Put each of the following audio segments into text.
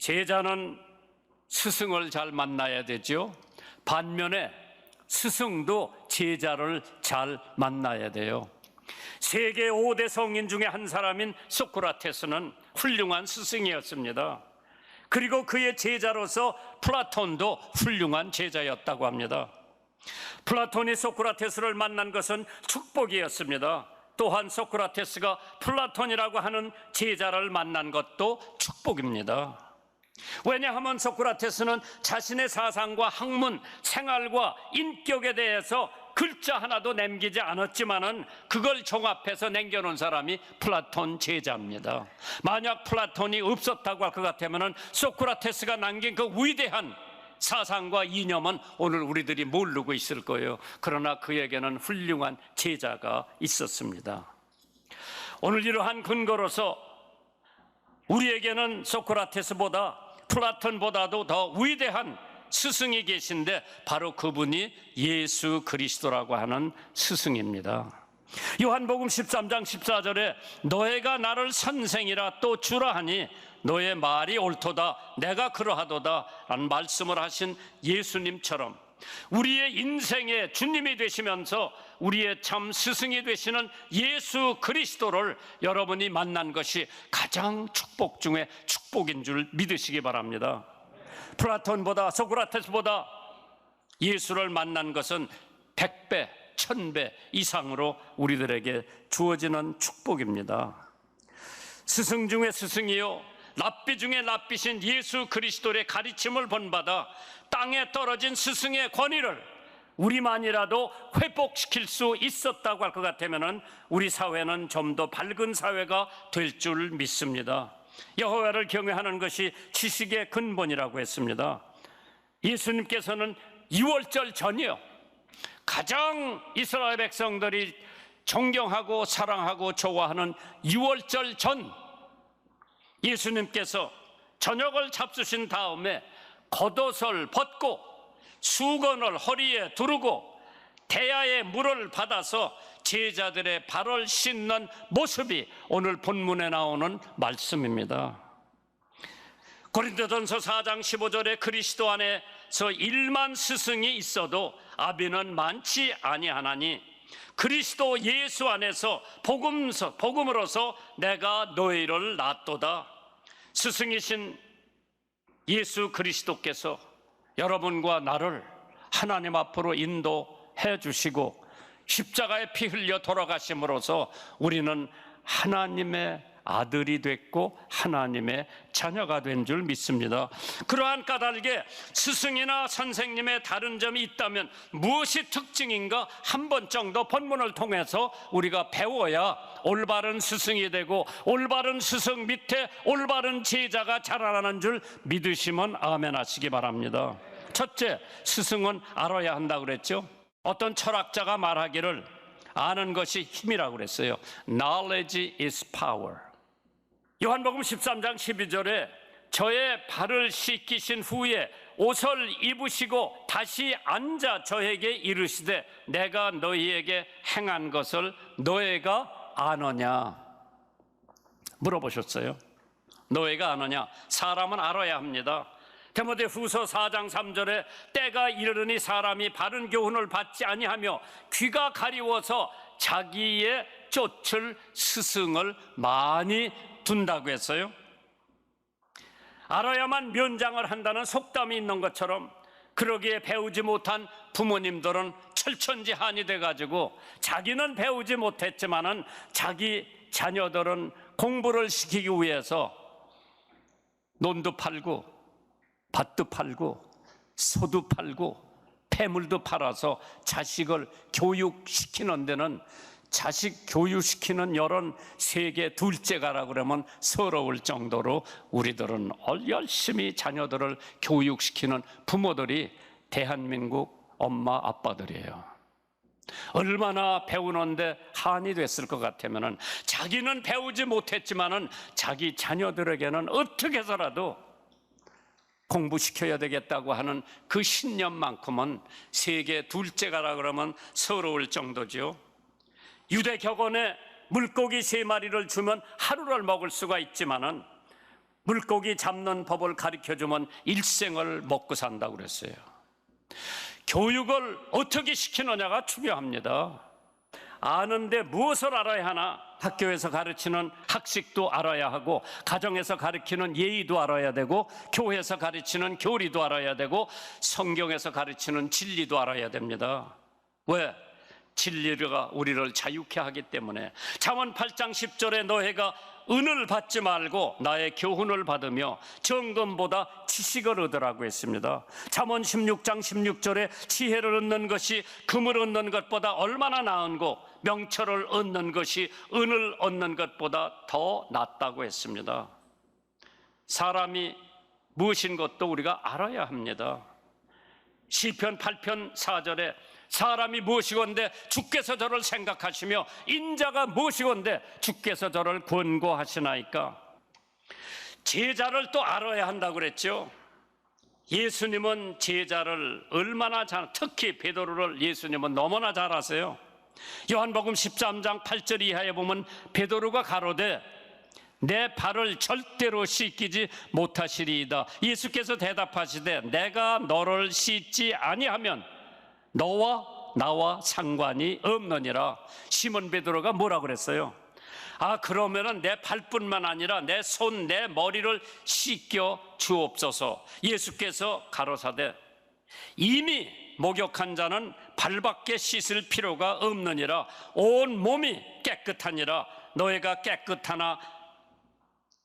제자는 스승을 잘 만나야 되죠. 반면에 스승도 제자를 잘 만나야 돼요. 세계 5대 성인 중에 한 사람인 소크라테스는 훌륭한 스승이었습니다. 그리고 그의 제자로서 플라톤도 훌륭한 제자였다고 합니다. 플라톤이 소크라테스를 만난 것은 축복이었습니다. 또한 소크라테스가 플라톤이라고 하는 제자를 만난 것도 축복입니다. 왜냐하면 소크라테스는 자신의 사상과 학문, 생활과 인격에 대해서 글자 하나도 남기지 않았지만은 그걸 종합해서 남겨놓은 사람이 플라톤 제자입니다. 만약 플라톤이 없었다고 할 것 같으면은 소크라테스가 남긴 그 위대한 사상과 이념은 오늘 우리들이 모르고 있을 거예요. 그러나 그에게는 훌륭한 제자가 있었습니다. 오늘 이러한 근거로서 우리에게는 소크라테스보다 플라톤보다도 더 위대한 스승이 계신데 바로 그분이 예수 그리스도라고 하는 스승입니다. 요한복음 13장 14절에 너희가 나를 선생이라 또 주라 하니 너의 말이 옳도다 내가 그러하도다 라는 말씀을 하신 예수님처럼 우리의 인생의 주님이 되시면서 우리의 참 스승이 되시는 예수 그리스도를 여러분이 만난 것이 가장 축복 중에 축복인 줄 믿으시기 바랍니다. 플라톤보다 소크라테스보다 예수를 만난 것은 100배, 1000배 이상으로 우리들에게 주어지는 축복입니다. 스승 중에 스승이요 랍비 중에 랍비신 예수 그리스도의 가르침을 본받아 땅에 떨어진 스승의 권위를 우리만이라도 회복시킬 수 있었다고 할 것 같으면 우리 사회는 좀 더 밝은 사회가 될 줄 믿습니다. 여호와를 경외하는 것이 지식의 근본이라고 했습니다. 예수님께서는 유월절 전이요 가장 이스라엘 백성들이 존경하고 사랑하고 좋아하는 유월절 전 예수님께서 저녁을 잡수신 다음에 겉옷을 벗고 수건을 허리에 두르고 대야의 물을 받아서 제자들의 발을 씻는 모습이 오늘 본문에 나오는 말씀입니다. 고린도전서 4장 15절에 그리스도 안에서 1만 스승이 있어도 아비는 많지 아니하나니 그리스도 예수 안에서 복음으로서 내가 너희를 낳았도다. 스승이신 예수 그리스도께서 여러분과 나를 하나님 앞으로 인도해 주시고 십자가에 피 흘려 돌아가심으로써 우리는 하나님의 아들이 됐고 하나님의 자녀가 된 줄 믿습니다. 그러한 까닭에 스승이나 선생님의 다른 점이 있다면 무엇이 특징인가 한 번 정도 본문을 통해서 우리가 배워야 올바른 스승이 되고 올바른 스승 밑에 올바른 제자가 자라나는 줄 믿으시면 아멘 하시기 바랍니다. 첫째, 스승은 알아야 한다고 그랬죠. 어떤 철학자가 말하기를 아는 것이 힘이라고 그랬어요. Knowledge is power. 요한복음 13장 12절에 저의 발을 씻기신 후에 옷을 입으시고 다시 앉아 저에게 이르시되 내가 너희에게 행한 것을 너희가 아느냐 물어보셨어요. 너희가 아느냐? 사람은 알아야 합니다. 디모데후서 4장 3절에 때가 이르르니 사람이 바른 교훈을 받지 아니하며 귀가 가리워서 자기의 쫓을 스승을 많이 둔다고 했어요. 알아야만 면장을 한다는 속담이 있는 것처럼 그러기에 배우지 못한 부모님들은 철천지한이 돼가지고 자기는 배우지 못했지만은 자기 자녀들은 공부를 시키기 위해서 논도 팔고 밭도 팔고 소도 팔고 폐물도 팔아서 자식을 교육시키는 데는 자식 교육시키는 이런 세계 둘째가라 그러면 서러울 정도로 우리들은 열심히 자녀들을 교육시키는 부모들이 대한민국 엄마 아빠들이에요. 얼마나 배우는데 한이 됐을 것 같으면 자기는 배우지 못했지만은 자기 자녀들에게는 어떻게 해서라도 공부시켜야 되겠다고 하는 그 신념만큼은 세계 둘째가라 그러면 서러울 정도죠. 유대 격언에 물고기 3마리를 주면 하루를 먹을 수가 있지만은 물고기 잡는 법을 가르쳐주면 일생을 먹고 산다고 그랬어요. 교육을 어떻게 시키느냐가 중요합니다. 아는데 무엇을 알아야 하나? 학교에서 가르치는 학식도 알아야 하고, 가정에서 가르치는 예의도 알아야 되고, 교회에서 가르치는 교리도 알아야 되고, 성경에서 가르치는 진리도 알아야 됩니다. 왜? 진리가 우리를 자유케 하기 때문에. 잠언 8장 10절에 너희가 은을 받지 말고 나의 교훈을 받으며 정금보다 지식을 얻으라고 했습니다. 잠언 16장 16절에 지혜를 얻는 것이 금을 얻는 것보다 얼마나 나은고 명철을 얻는 것이 은을 얻는 것보다 더 낫다고 했습니다. 사람이 무엇인 것도 우리가 알아야 합니다. 시편 8편 4절에 사람이 무엇이건대 주께서 저를 생각하시며 인자가 무엇이건대 주께서 저를 권고하시나이까. 제자를 또 알아야 한다고 그랬죠. 예수님은 제자를 얼마나 특히 베드로를 예수님은 너무나 잘 아세요. 요한복음 13장 8절 이하에 보면 베드로가 가로되 내 발을 절대로 씻기지 못하시리이다. 예수께서 대답하시되 내가 너를 씻지 아니하면 너와 나와 상관이 없느니라. 시몬 베드로가 뭐라 그랬어요? 그러면은 내 발뿐만 아니라 내 손, 내 머리를 씻겨 주옵소서. 예수께서 가로사대 이미 목욕한 자는 발밖에 씻을 필요가 없느니라. 온 몸이 깨끗하니라. 너희가 깨끗하나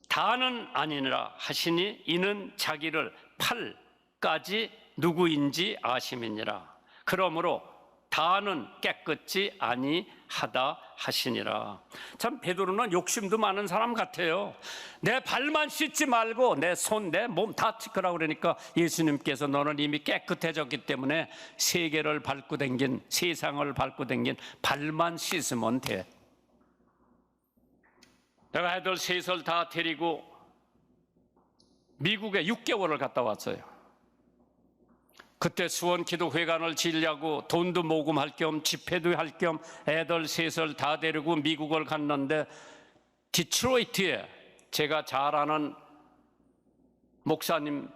다는 아니니라 하시니 이는 자기를 팔까지 누구인지 아심이니라. 그러므로 다는 깨끗지 아니하다 하시니라. 참 베드로는 욕심도 많은 사람 같아요. 내 발만 씻지 말고 내 손, 내 몸 다 씻으라 그러니까 예수님께서 너는 이미 깨끗해졌기 때문에 세계를 밟고 댕긴, 세상을 밟고 댕긴 발만 씻으면 돼. 내가 애들 셋을 다 데리고 미국에 6개월을 갔다 왔어요. 그때 수원 기도회관을 지으려고 돈도 모금할 겸 집회도 할 겸 애들 셋을 다 데리고 미국을 갔는데 디트로이트에 제가 잘 아는 목사님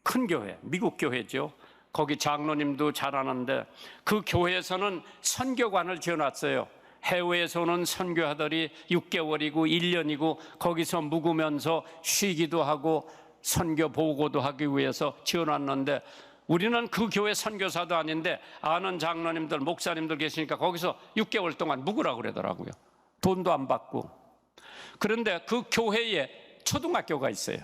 큰 교회, 미국 교회죠. 거기 장로님도 잘 아는데 그 교회에서는 선교관을 지어놨어요. 해외에서 오는 선교사들이 6개월이고 1년이고 거기서 묵으면서 쉬기도 하고 선교 보고도 하기 위해서 지어놨는데 우리는 그 교회 선교사도 아닌데 아는 장로님들, 목사님들 계시니까 거기서 6개월 동안 묵으라고 그러더라고요. 돈도 안 받고. 그런데 그 교회에 초등학교가 있어요.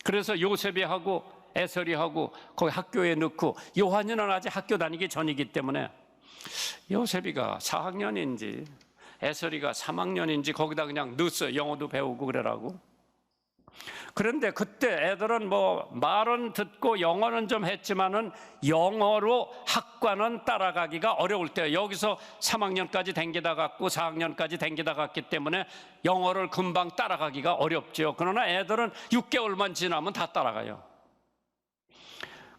그래서 요셉이 하고 에설이 하고 거기 학교에 넣고 요한이는 아직 학교 다니기 전이기 때문에 요셉이가 4학년인지 에설이가 3학년인지 거기다 그냥 넣었어요. 영어도 배우고 그러라고. 그런데 그때 애들은 뭐 말은 듣고 영어는 좀 했지만은 영어로 학과는 따라가기가 어려울 때예요. 여기서 3학년까지 댕기다 갔고 4학년까지 댕기다 갔기 때문에 영어를 금방 따라가기가 어렵죠. 그러나 애들은 6개월만 지나면 다 따라가요.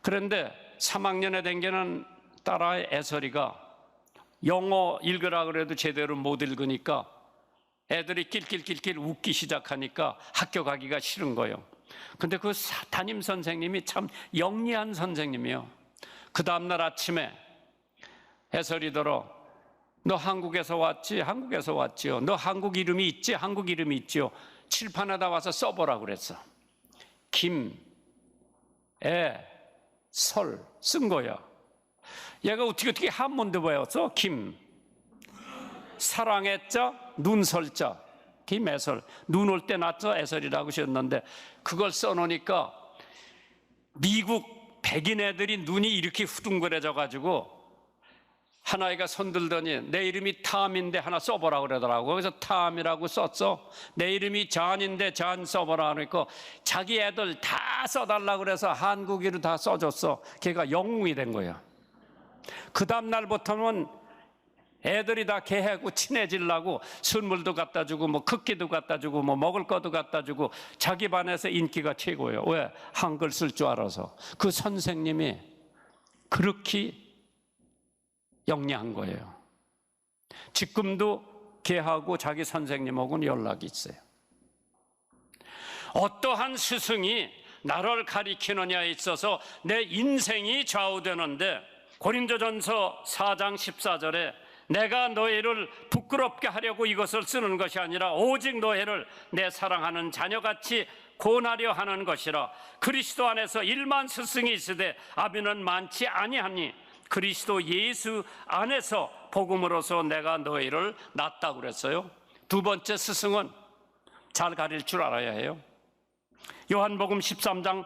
그런데 3학년에 댕기는 딸아이 에설이가 영어 읽으라 그래도 제대로 못 읽으니까 애들이 낄낄낄낄 웃기 시작하니까 학교 가기가 싫은 거예요. 근데 그 담임 선생님이 참 영리한 선생님이에요. 그 다음날 아침에 해설이더러 너 한국에서 왔지? 한국에서 왔지요. 너 한국 이름이 있지? 한국 이름이 있지요. 칠판에다 와서 써보라 그랬어. 김, 애, 설 쓴 거야. 얘가 어떻게 한문도 배웠어? 김, 사랑의 자, 눈설자, 김애설. 눈 올 때 낳자 애설이라고 지었는데 그걸 써놓으니까 미국 백인 애들이 눈이 이렇게 후둥그레져 가지고 한 아이가 손들더니 내 이름이 탐인데 하나 써보라 그러더라고. 그래서 탐이라고 썼어. 내 이름이 잔인데 잔 써보라 그러니까 자기 애들 다 써달라 그래서 한국어로 다 써줬어. 걔가 영웅이 된 거야. 그 다음 날부터는 애들이 다 걔하고 친해지려고 선물도 갖다 주고 뭐 크기도 갖다 주고 뭐 먹을 것도 갖다 주고 자기 반에서 인기가 최고예요. 왜? 한글 쓸 줄 알아서. 그 선생님이 그렇게 영리한 거예요. 지금도 걔하고 자기 선생님하고는 연락이 있어요. 어떠한 스승이 나를 가리키느냐에 있어서 내 인생이 좌우되는데, 고린도전서 4장 14절에 내가 너희를 부끄럽게 하려고 이것을 쓰는 것이 아니라 오직 너희를 내 사랑하는 자녀같이 권하려 하는 것이라. 그리스도 안에서 일만 스승이 있으되 아비는 많지 아니하니 그리스도 예수 안에서 복음으로서 내가 너희를 낳았다고 그랬어요. 두 번째 스승은 잘 가릴 줄 알아야 해요. 요한복음 13장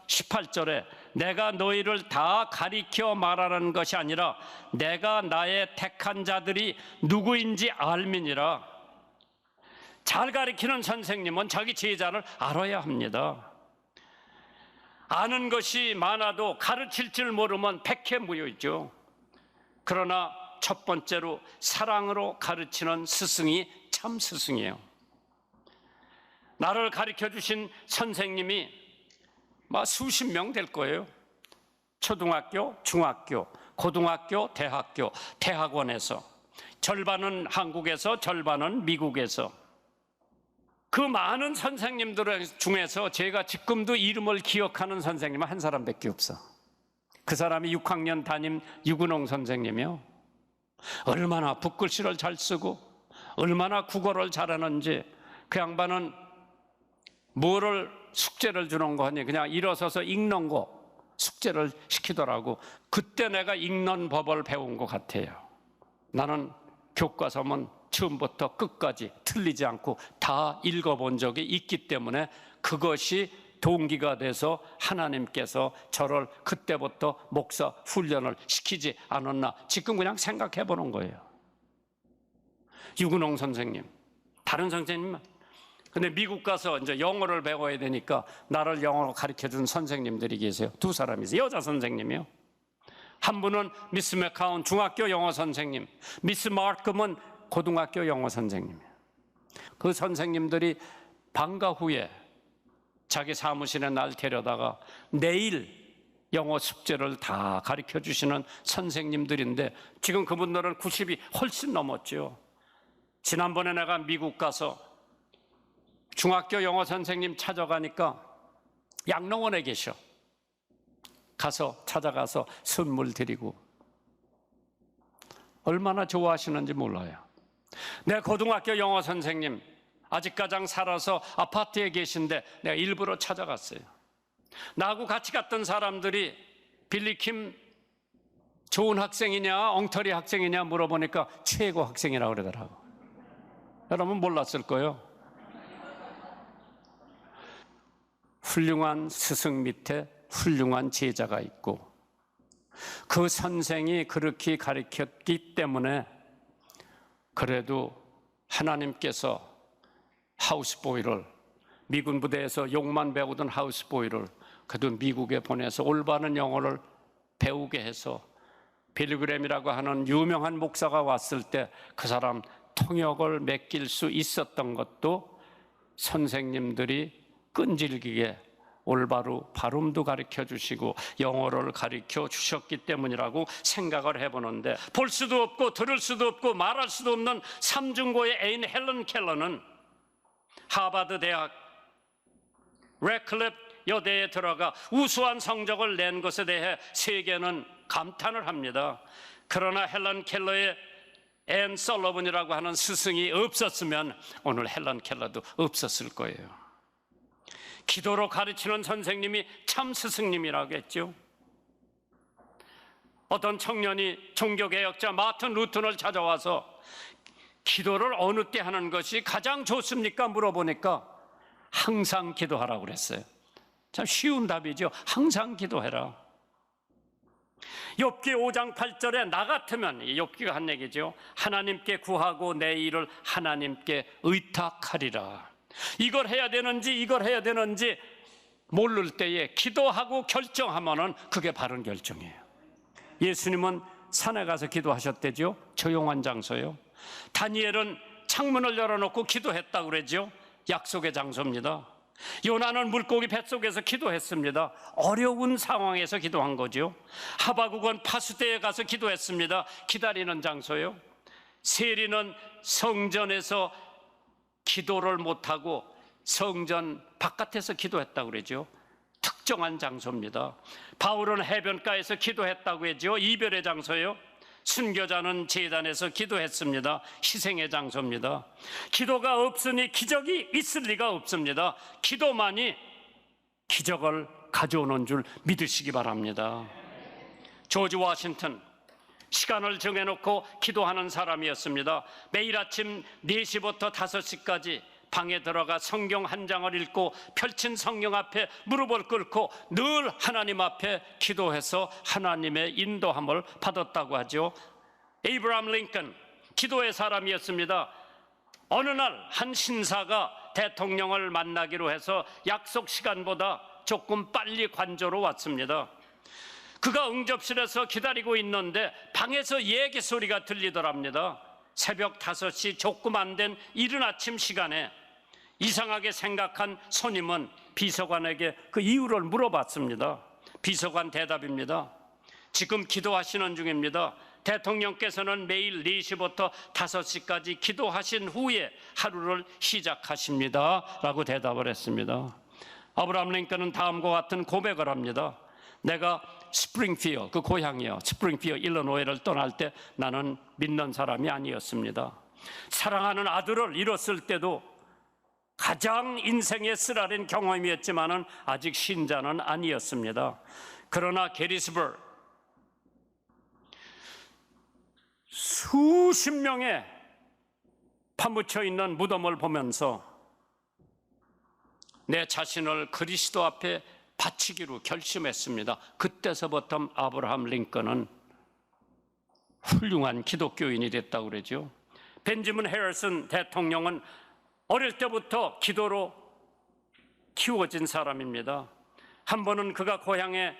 18절에 내가 너희를 다 가리켜 말하는 것이 아니라 내가 나의 택한 자들이 누구인지 알미니라. 잘 가리키는 선생님은 자기 제자를 알아야 합니다. 아는 것이 많아도 가르칠 줄 모르면 백해무효이죠. 그러나 첫 번째로 사랑으로 가르치는 스승이 참 스승이에요. 나를 가르쳐 주신 선생님이 수십 명 될 거예요. 초등학교, 중학교, 고등학교, 대학교, 대학원에서, 절반은 한국에서 절반은 미국에서. 그 많은 선생님들 중에서 제가 지금도 이름을 기억하는 선생님은 한 사람밖에 없어. 그 사람이 6학년 담임 유근홍 선생님이요. 얼마나 붓글씨를 잘 쓰고 얼마나 국어를 잘하는지. 그 양반은 뭐를 숙제를 주는 거 하니 그냥 일어서서 읽는 거 숙제를 시키더라고. 그때 내가 읽는 법을 배운 것 같아요. 나는 교과서는 처음부터 끝까지 틀리지 않고 다 읽어본 적이 있기 때문에 그것이 동기가 돼서 하나님께서 저를 그때부터 목사 훈련을 시키지 않았나 지금 그냥 생각해 보는 거예요. 유근홍 선생님, 다른 선생님은 근데 미국 가서 이제 영어를 배워야 되니까 나를 영어로 가르쳐준 선생님들이 계세요. 두 사람이세요. 여자 선생님이요. 한 분은 미스 맥카운 중학교 영어 선생님, 미스 마크는 고등학교 영어 선생님이에요. 그 선생님들이 방과 후에 자기 사무실에 날 데려다가 내일 영어 숙제를 다 가르쳐 주시는 선생님들인데 지금 그분들은 90이 훨씬 넘었죠. 지난번에 내가 미국 가서 중학교 영어 선생님 찾아가니까 양로원에 계셔. 가서 찾아가서 선물 드리고 얼마나 좋아하시는지 몰라요. 내 고등학교 영어 선생님 아직 가장 살아서 아파트에 계신데 내가 일부러 찾아갔어요. 나하고 같이 갔던 사람들이 빌리킴 좋은 학생이냐 엉터리 학생이냐 물어보니까 최고 학생이라고 그러더라고. 여러분 몰랐을 거예요. 훌륭한 스승 밑에 훌륭한 제자가 있고 그 선생이 그렇게 가르쳤기 때문에 그래도 하나님께서 하우스보이를 미군 부대에서 욕만 배우던 하우스보이를 그래도 미국에 보내서 올바른 영어를 배우게 해서 빌그램이라고 하는 유명한 목사가 왔을 때 그 사람 통역을 맡길 수 있었던 것도 선생님들이 끈질기게 올바로 발음도 가르쳐 주시고 영어를 가르쳐 주셨기 때문이라고 생각을 해보는데 볼 수도 없고 들을 수도 없고 말할 수도 없는 삼중고의 애인 헬런 켈러는 하버드 대학 레클랩 여대에 들어가 우수한 성적을 낸 것에 대해 세계는 감탄을 합니다. 그러나 헬런 켈러의 앤 설러번이라고 하는 스승이 없었으면 오늘 헬런 켈러도 없었을 거예요. 기도로 가르치는 선생님이 참 스승님이라고 했죠. 어떤 청년이 종교개혁자 마틴 루턴을 찾아와서 기도를 어느 때 하는 것이 가장 좋습니까? 물어보니까 항상 기도하라고 그랬어요. 참 쉬운 답이죠. 항상 기도해라. 욥기 5장 8절에 나 같으면, 욥기가 한 얘기죠. 하나님께 구하고 내 일을 하나님께 의탁하리라. 이걸 해야 되는지 모를 때에 기도하고 결정하면은 그게 바른 결정이에요. 예수님은 산에 가서 기도하셨대죠. 조용한 장소요. 다니엘은 창문을 열어놓고 기도했다고 그러죠. 약속의 장소입니다. 요나는 물고기 뱃속에서 기도했습니다. 어려운 상황에서 기도한 거죠. 하바국은 파수대에 가서 기도했습니다. 기다리는 장소요. 세리는 성전에서 기도를 못하고 성전 바깥에서 기도했다고 그러죠. 특정한 장소입니다. 바울은 해변가에서 기도했다고 했죠. 이별의 장소예요. 순교자는 제단에서 기도했습니다. 희생의 장소입니다. 기도가 없으니 기적이 있을 리가 없습니다. 기도만이 기적을 가져오는 줄 믿으시기 바랍니다. 조지 워싱턴, 시간을 정해놓고 기도하는 사람이었습니다. 매일 아침 4시부터 5시까지 방에 들어가 성경 한 장을 읽고 펼친 성경 앞에 무릎을 꿇고 늘 하나님 앞에 기도해서 하나님의 인도함을 받았다고 하죠. 에이브라함 링컨, 기도의 사람이었습니다. 어느 날 한 신사가 대통령을 만나기로 해서 약속 시간보다 조금 빨리 관저로 왔습니다. 그가 응접실에서 기다리고 있는데 방에서 얘기 소리가 들리더랍니다. 새벽 5시 조금 안 된 이른 아침 시간에 이상하게 생각한 손님은 비서관에게 그 이유를 물어봤습니다. 비서관 대답입니다. 지금 기도하시는 중입니다. 대통령께서는 매일 4시부터 5시까지 기도하신 후에 하루를 시작하십니다 라고 대답을 했습니다. 아브라함 링컨은 다음과 같은 고백을 합니다. 내가 스프링필드, 그 고향이요, 스프링필드 일리노이를 떠날 때 나는 믿는 사람이 아니었습니다. 사랑하는 아들을 잃었을 때도 가장 인생의 쓰라린 경험이었지만은 아직 신자는 아니었습니다. 그러나 게리스버그 수십 명의 파묻혀 있는 무덤을 보면서 내 자신을 그리스도 앞에 바치기로 결심했습니다. 그때서부터 아브라함 링컨은 훌륭한 기독교인이 됐다고 그러죠. 벤저민 해리슨 대통령은 어릴 때부터 기도로 키워진 사람입니다. 한 번은 그가 고향에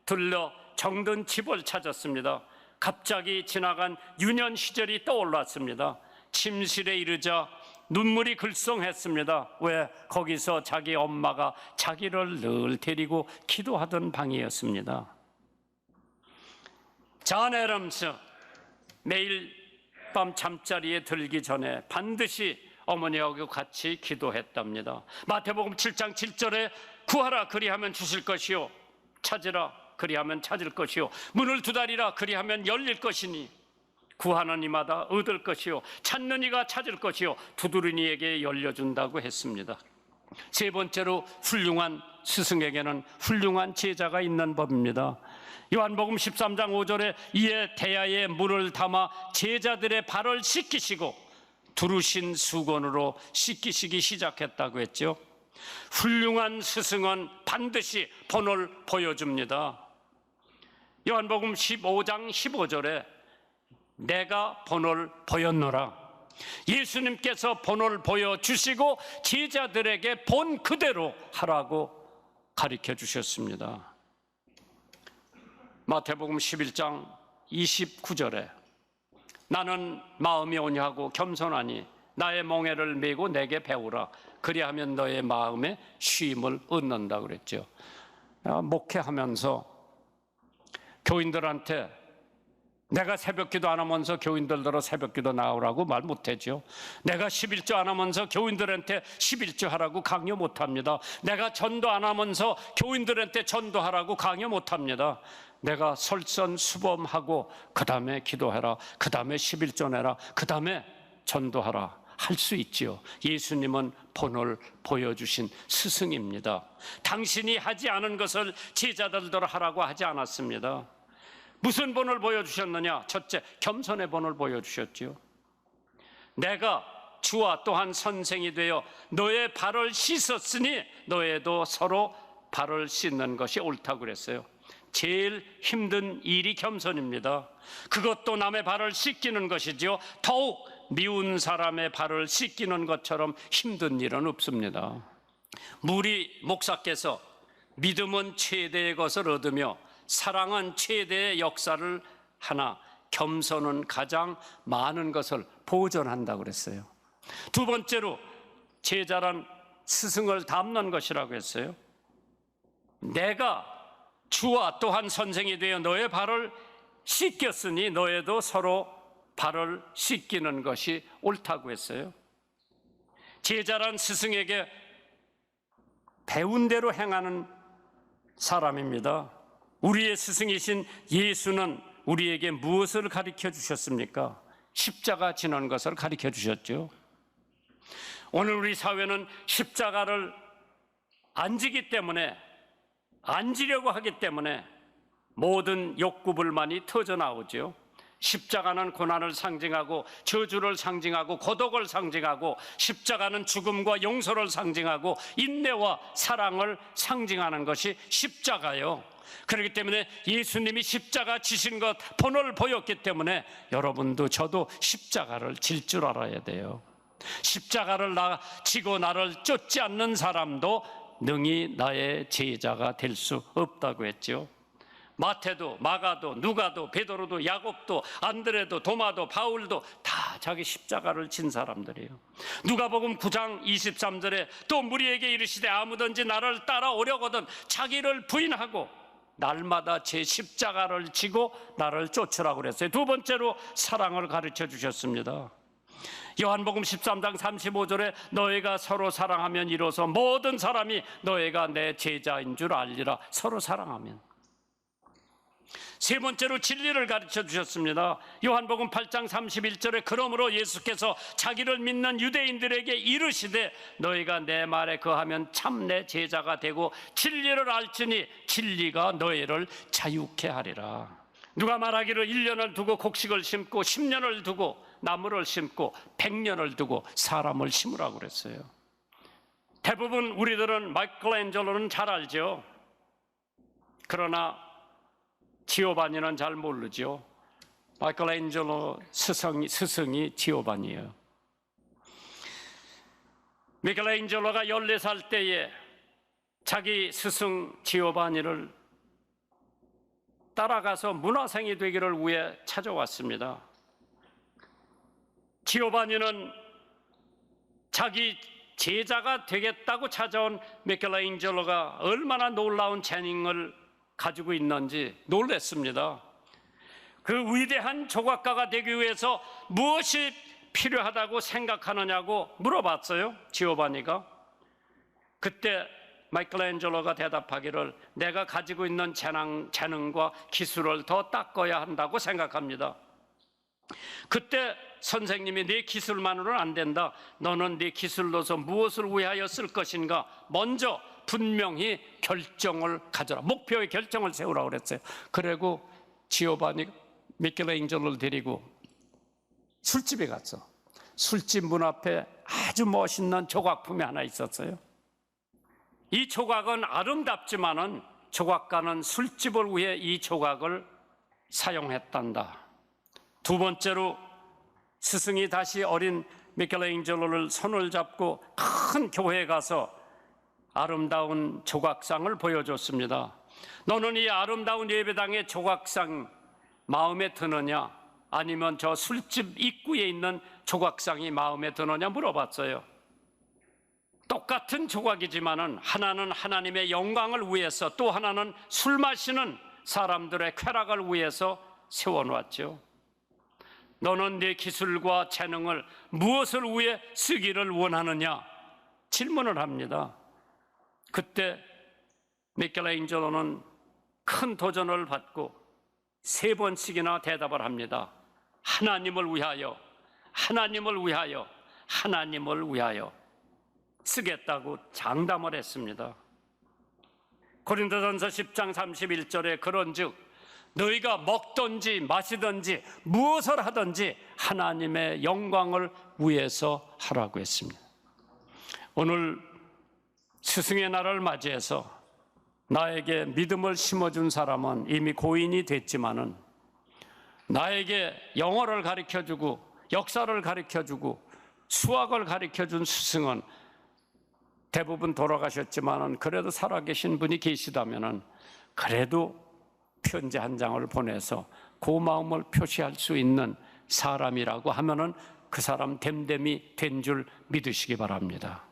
들러 정든 집을 찾았습니다. 갑자기 지나간 유년 시절이 떠올랐습니다. 침실에 이르자 눈물이 글썽했습니다. 왜? 거기서 자기 엄마가 자기를 늘 데리고 기도하던 방이었습니다. 존 애덤스, 매일 밤 잠자리에 들기 전에 반드시 어머니하고 같이 기도했답니다. 마태복음 7장 7절에 구하라 그리하면 주실 것이요, 찾으라 그리하면 찾을 것이요, 문을 두드리라 그리하면 열릴 것이니 구하는 이마다 얻을 것이요, 찾는 이가 찾을 것이요, 두드리는 이에게 열려준다고 했습니다. 세 번째로 훌륭한 스승에게는 훌륭한 제자가 있는 법입니다. 요한복음 13장 5절에 이에 대야에 물을 담아 제자들의 발을 씻기시고 두르신 수건으로 씻기시기 시작했다고 했죠. 훌륭한 스승은 반드시 본을 보여줍니다. 요한복음 15장 15절에 내가 본을 보였노라. 예수님께서 본을 보여주시고 제자들에게 본 그대로 하라고 가르쳐 주셨습니다. 마태복음 11장 29절에 나는 마음이 온유하고 겸손하니 나의 멍에를 메고 내게 배우라. 그리하면 너의 마음에 쉼을 얻는다 그랬죠. 목회하면서 교인들한테 내가 새벽기도 안 하면서 교인들더러 새벽기도 나오라고 말 못하죠. 내가 11조 안 하면서 교인들한테 11조 하라고 강요 못합니다. 내가 전도 안 하면서 교인들한테 전도하라고 강요 못합니다. 내가 설선수범하고 그 다음에 기도해라, 그 다음에 11조 내라, 그 다음에 전도하라 할 수 있지요. 예수님은 본을 보여주신 스승입니다. 당신이 하지 않은 것을 제자들더러 하라고 하지 않았습니다. 무슨 본을 보여주셨느냐? 첫째, 겸손의 본을 보여주셨지요. 내가 주와 또한 선생이 되어 너의 발을 씻었으니 너희도 서로 발을 씻는 것이 옳다고 그랬어요. 제일 힘든 일이 겸손입니다. 그것도 남의 발을 씻기는 것이죠. 더욱 미운 사람의 발을 씻기는 것처럼 힘든 일은 없습니다. 무리 목사께서 믿음은 최대의 것을 얻으며 사랑은 최대의 역사를 하나 겸손은 가장 많은 것을 보존한다고 그랬어요. 두 번째로 제자란 스승을 닮는 것이라고 했어요. 내가 주와 또한 선생이 되어 너의 발을 씻겼으니 너희도 서로 발을 씻기는 것이 옳다고 했어요. 제자란 스승에게 배운 대로 행하는 사람입니다. 우리의 스승이신 예수는 우리에게 무엇을 가르쳐 주셨습니까? 십자가 지는 것을 가르쳐 주셨죠. 오늘 우리 사회는 십자가를 안 지기 때문에, 안 지려고 하기 때문에 모든 욕구불만이 터져 나오죠. 십자가는 고난을 상징하고 저주를 상징하고 고독을 상징하고, 십자가는 죽음과 용서를 상징하고 인내와 사랑을 상징하는 것이 십자가요. 그렇기 때문에 예수님이 십자가 지신 것 본을 보였기 때문에 여러분도 저도 십자가를 질 줄 알아야 돼요. 십자가를 지고 나를 쫓지 않는 사람도 능히 나의 제자가 될 수 없다고 했죠. 마태도, 마가도, 누가도, 베드로도, 야곱도, 안드레도, 도마도, 바울도 다 자기 십자가를 진 사람들이에요. 누가복음 9장 23절에 또 무리에게 이르시되 아무든지 나를 따라오려거든 자기를 부인하고 날마다 제 십자가를 지고 나를 쫓으라고 그랬어요. 두 번째로 사랑을 가르쳐 주셨습니다. 요한복음 13장 35절에 너희가 서로 사랑하면 이로써 모든 사람이 너희가 내 제자인 줄 알리라. 서로 사랑하면. 세 번째로 진리를 가르쳐 주셨습니다. 요한복음 8장 31절에 그러므로 예수께서 자기를 믿는 유대인들에게 이르시되 너희가 내 말에 거하면 참 내 제자가 되고 진리를 알지니 진리가 너희를 자유케 하리라. 누가 말하기를 1년을 두고 곡식을 심고 10년을 두고 나무를 심고 100년을 두고 사람을 심으라고 그랬어요. 대부분 우리들은 마이클앤젤로는 잘 알죠. 그러나 지오바니는 잘 모르죠. 마이클앤젤로 스승이 지오바니예요. 미켈앤젤로가 14살 때에 자기 스승 지오바니를 따라가서 문화생이 되기를 위해 찾아왔습니다. 지오바니는 자기 제자가 되겠다고 찾아온 미켈앤젤로가 얼마나 놀라운 재능을 가지고 있는지 놀랐습니다. 그 위대한 조각가가 되기 위해서 무엇이 필요하다고 생각하느냐고 물어봤어요, 지오바니가. 그때 마이클앤젤로가 대답하기를 내가 가지고 있는 재능과 기술을 더 닦아야 한다고 생각합니다. 그때 선생님이 네 기술만으로는 안 된다. 너는 네 기술로서 무엇을 위하여 쓸 것인가? 먼저 분명히 결정을 가져라. 목표의 결정을 세우라고 그랬어요. 그리고 지오바니 미켈앤젤로를 데리고 술집에 갔어. 술집 문 앞에 아주 멋있는 조각품이 하나 있었어요. 이 조각은 아름답지만은 조각가는 술집을 위해 이 조각을 사용했단다. 두 번째로 스승이 다시 어린 미켈앤젤로를 손을 잡고 큰 교회에 가서 아름다운 조각상을 보여줬습니다. 너는 이 아름다운 예배당의 조각상 마음에 드느냐? 아니면 저 술집 입구에 있는 조각상이 마음에 드느냐 물어봤어요. 똑같은 조각이지만은 하나는 하나님의 영광을 위해서, 또 하나는 술 마시는 사람들의 쾌락을 위해서 세워놓았죠. 너는 네 기술과 재능을 무엇을 위해 쓰기를 원하느냐? 질문을 합니다. 그때 미켈앤젤로는 큰 도전을 받고 3번씩이나 대답을 합니다. 하나님을 위하여, 하나님을 위하여, 하나님을 위하여 쓰겠다고 장담을 했습니다. 고린도전서 10장 31절에 그런즉 너희가 먹든지 마시든지 무엇을 하든지 하나님의 영광을 위해서 하라고 했습니다. 오늘 스승의 날을 맞이해서 나에게 믿음을 심어준 사람은 이미 고인이 됐지만은 나에게 영어를 가르쳐주고 역사를 가르쳐주고 수학을 가르쳐준 스승은 대부분 돌아가셨지만은 그래도 살아계신 분이 계시다면은 그래도 편지 한 장을 보내서 고마움을 표시할 수 있는 사람이라고 하면은 그 사람 됨됨이 된 줄 믿으시기 바랍니다.